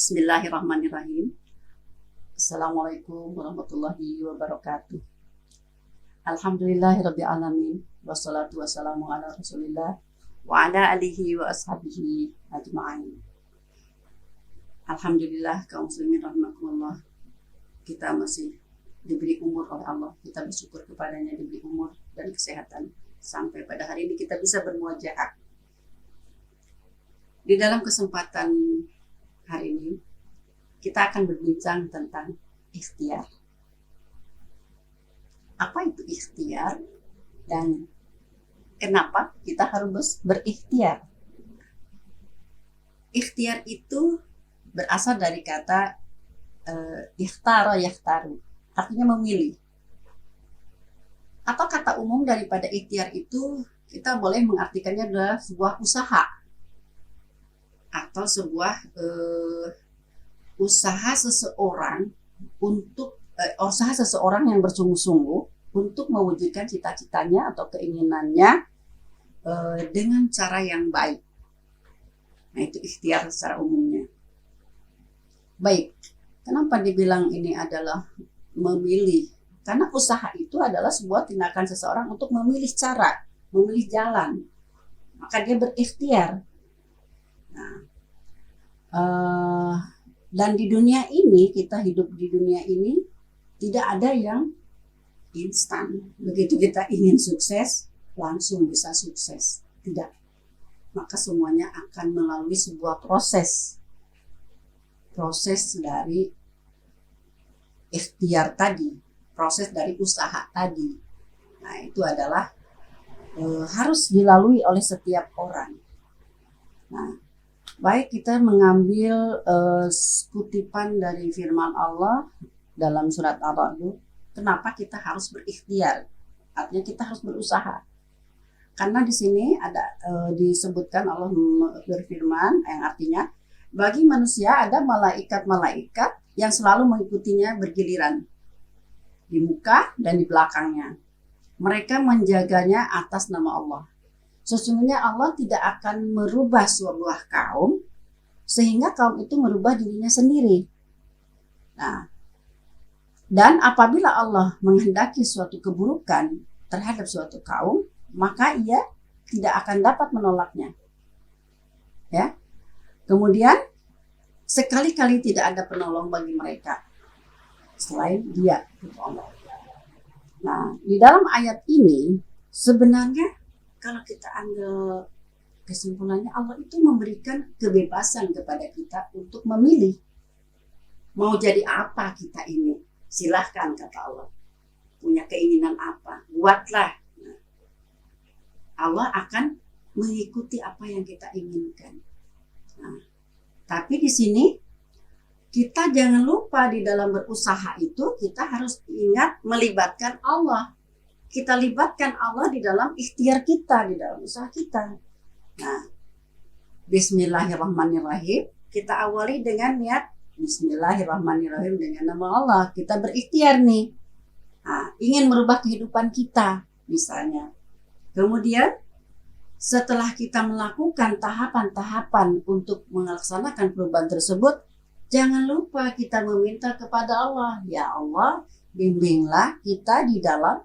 Bismillahirrahmanirrahim. Assalamualaikum warahmatullahi wabarakatuh. Alhamdulillahirabbil alamin wassalatu wassalamu ala Rasulillah wa ala alihi wa ashabihi ajma'in. Alhamdulillah kaum muslimin rahimakumullah. Kita masih diberi umur oleh Allah. Kita bersyukur kepadanya diberi umur dan kesehatan sampai pada hari ini kita bisa bermuajaah. Di dalam kesempatan hari ini kita akan berbincang tentang ikhtiar. Apa itu ikhtiar dan kenapa kita harus berikhtiar? Ikhtiar itu berasal dari kata ikhtara yakhtaru, artinya memilih. Atau kata umum daripada ikhtiar itu kita boleh mengartikannya adalah sebuah usaha atau sebuah usaha seseorang untuk usaha seseorang yang bersungguh-sungguh untuk mewujudkan cita-citanya atau keinginannya dengan cara yang baik. Nah, itu ikhtiar secara umumnya. Baik, kenapa dibilang ini adalah memilih? Karena usaha itu adalah sebuah tindakan seseorang untuk memilih cara, memilih jalan. Maka dia berikhtiar. Nah, dan di dunia ini, kita hidup di dunia ini tidak ada yang instan. Begitu kita ingin sukses, langsung bisa sukses. Tidak. Maka semuanya akan melalui sebuah proses. Proses dari ikhtiar tadi, proses dari usaha tadi. Nah, itu adalah harus dilalui oleh setiap orang. Nah, baik kita mengambil kutipan dari firman Allah dalam surat Ar-Ra'd, kenapa kita harus berikhtiar? Artinya kita harus berusaha. Karena di sini ada disebutkan Allah berfirman yang artinya bagi manusia ada malaikat-malaikat yang selalu mengikutinya bergiliran di muka dan di belakangnya. Mereka menjaganya atas nama Allah. Sesungguhnya Allah tidak akan merubah sebuah kaum sehingga kaum itu merubah dirinya sendiri. Nah, dan apabila Allah menghendaki suatu keburukan terhadap suatu kaum, maka ia tidak akan dapat menolaknya. Ya. Kemudian sekali-kali tidak ada penolong bagi mereka selain Dia, Allah. Nah, di dalam ayat ini sebenarnya kalau kita ambil kesimpulannya, Allah itu memberikan kebebasan kepada kita untuk memilih mau jadi apa kita ini. Silahkan, kata Allah. Punya keinginan apa, buatlah. Nah, Allah akan mengikuti apa yang kita inginkan. Nah, tapi di sini kita jangan lupa di dalam berusaha itu kita harus ingat melibatkan Allah. Kita libatkan Allah di dalam ikhtiar kita, di dalam usaha kita. Nah, Bismillahirrahmanirrahim. Kita awali dengan niat Bismillahirrahmanirrahim dengan nama Allah. Kita berikhtiar nih. Nah, ingin merubah kehidupan kita, misalnya. Kemudian, setelah kita melakukan tahapan-tahapan untuk melaksanakan perubahan tersebut, jangan lupa kita meminta kepada Allah. Ya Allah, bimbinglah kita di dalam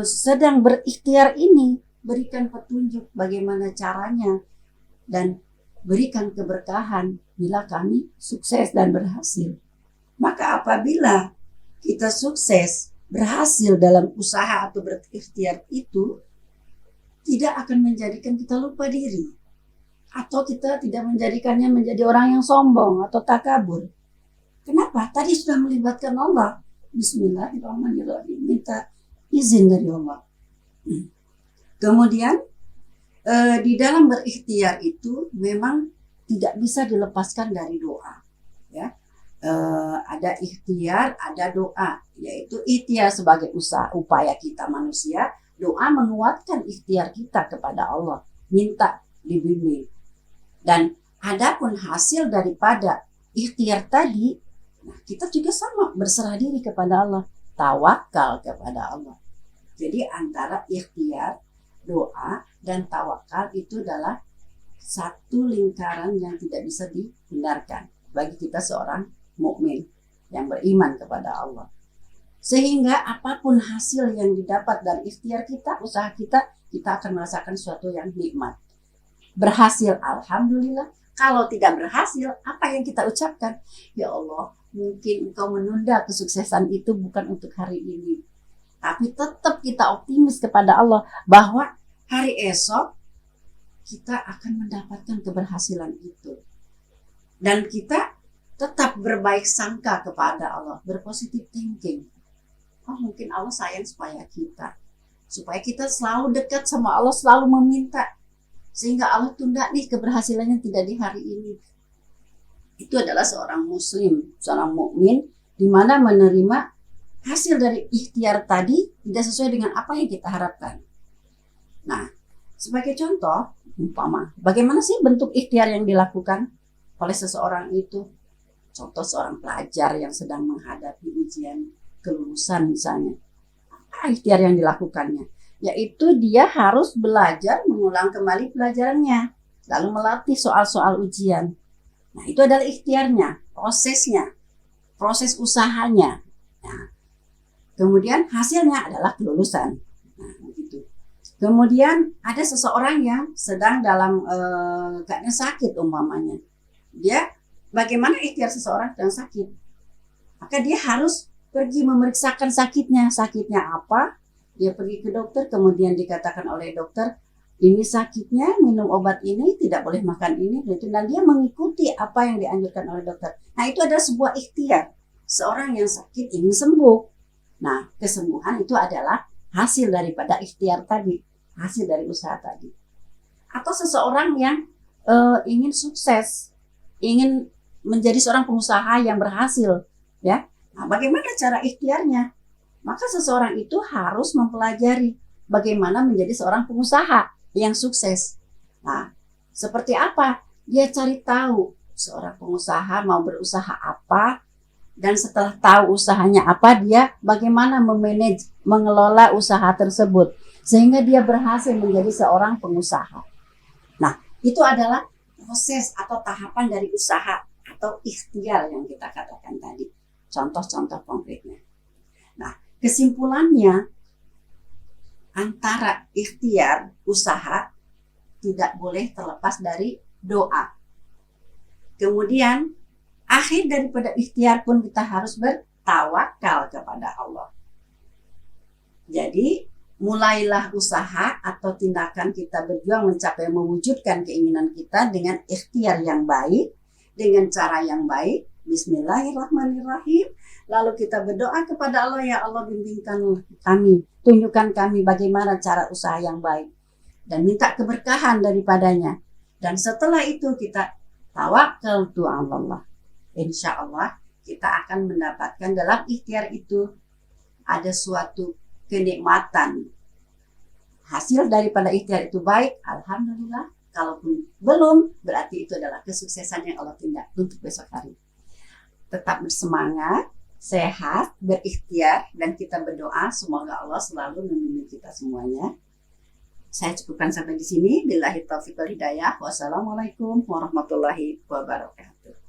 sedang berikhtiar ini, berikan petunjuk bagaimana caranya dan berikan keberkahan bila kami sukses dan berhasil. Maka apabila kita sukses, berhasil dalam usaha atau berikhtiar itu, tidak akan menjadikan kita lupa diri atau kita tidak menjadikannya menjadi orang yang sombong atau takabur. Kenapa? Tadi sudah melibatkan Allah. Bismillahirrahmanirrahim. Minta izin dari Allah. Kemudian di dalam berikhtiar itu memang tidak bisa dilepaskan dari doa. Ya, ada ikhtiar, ada doa. Yaitu ikhtiar sebagai usaha upaya kita manusia. Doa menguatkan ikhtiar kita kepada Allah. Minta dibimbing. Dan adapun hasil daripada ikhtiar tadi, nah kita juga sama berserah diri kepada Allah. Tawakal kepada Allah. Jadi antara ikhtiar, doa, dan tawakal itu adalah satu lingkaran yang tidak bisa dihindarkan. bagi kita seorang mukmin yang beriman kepada Allah. Sehingga apapun hasil yang didapat dari ikhtiar kita, usaha kita, kita akan merasakan sesuatu yang nikmat. Berhasil, alhamdulillah. Kalau tidak berhasil, apa yang kita ucapkan? Ya Allah, mungkin Engkau menunda kesuksesan itu bukan untuk hari ini. Tapi tetap kita optimis kepada Allah bahwa hari esok kita akan mendapatkan keberhasilan itu. Dan kita tetap berbaik sangka kepada Allah, berpositif thinking. Oh, mungkin Allah sayang supaya kita selalu dekat sama Allah, selalu meminta, sehingga Allah tunda nih keberhasilannya tidak di hari ini. Itu adalah seorang muslim, seorang mukmin, di mana menerima hasil dari ikhtiar tadi tidak sesuai dengan apa yang kita harapkan. Nah, sebagai contoh, umpama, bagaimana sih bentuk ikhtiar yang dilakukan oleh seseorang itu? Contoh seorang pelajar yang sedang menghadapi ujian kelulusan misalnya. Apa ikhtiar yang dilakukannya? Yaitu dia harus belajar mengulang kembali pelajarannya, lalu melatih soal-soal ujian. Nah, itu adalah ikhtiarnya, prosesnya, proses usahanya. Nah, kemudian hasilnya adalah kelulusan. Nah, begitu. Kemudian ada seseorang yang sedang dalam keadaan sakit umpamanya. Dia bagaimana ikhtiar seseorang sedang sakit? Maka dia harus pergi memeriksakan sakitnya. Sakitnya apa? Dia pergi ke dokter, kemudian dikatakan oleh dokter, ini sakitnya, minum obat ini, tidak boleh makan ini, dan dia mengikuti apa yang dianjurkan oleh dokter. Nah, itu adalah sebuah ikhtiar. Seorang yang sakit ingin sembuh. Nah, kesembuhan itu adalah hasil daripada ikhtiar tadi, hasil dari usaha tadi. Atau seseorang yang ingin sukses, ingin menjadi seorang pengusaha yang berhasil, ya. Nah, bagaimana cara ikhtiarnya? Maka seseorang itu harus mempelajari bagaimana menjadi seorang pengusaha yang sukses. Nah, seperti apa? Dia cari tahu seorang pengusaha mau berusaha apa, dan setelah tahu usahanya apa, dia bagaimana memanage, mengelola usaha tersebut sehingga dia berhasil menjadi seorang pengusaha. Nah, itu adalah proses atau tahapan dari usaha atau ikhtiar yang kita katakan tadi. Contoh-contoh konkretnya. Nah, kesimpulannya antara ikhtiar, usaha tidak boleh terlepas dari doa. Kemudian akhir daripada ikhtiar pun kita harus bertawakal kepada Allah. Jadi mulailah usaha atau tindakan kita berjuang mencapai mewujudkan keinginan kita dengan ikhtiar yang baik, dengan cara yang baik. Bismillahirrahmanirrahim. Lalu kita berdoa kepada Allah, ya Allah bimbingkan kami, tunjukkan kami bagaimana cara usaha yang baik, dan minta keberkahan daripadanya. Dan setelah itu kita tawakal tu Allah. Insya Allah kita akan mendapatkan dalam ikhtiar itu ada suatu kenikmatan. Hasil daripada ikhtiar itu baik, alhamdulillah. Kalaupun belum, berarti itu adalah kesuksesan yang Allah tindak untuk besok hari. Tetap bersemangat, sehat, berikhtiar, dan kita berdoa semoga Allah selalu membimbing kita semuanya. Saya cukupkan sampai di sini. Billahi taufiq wal hidayah. Wassalamualaikum warahmatullahi wabarakatuh.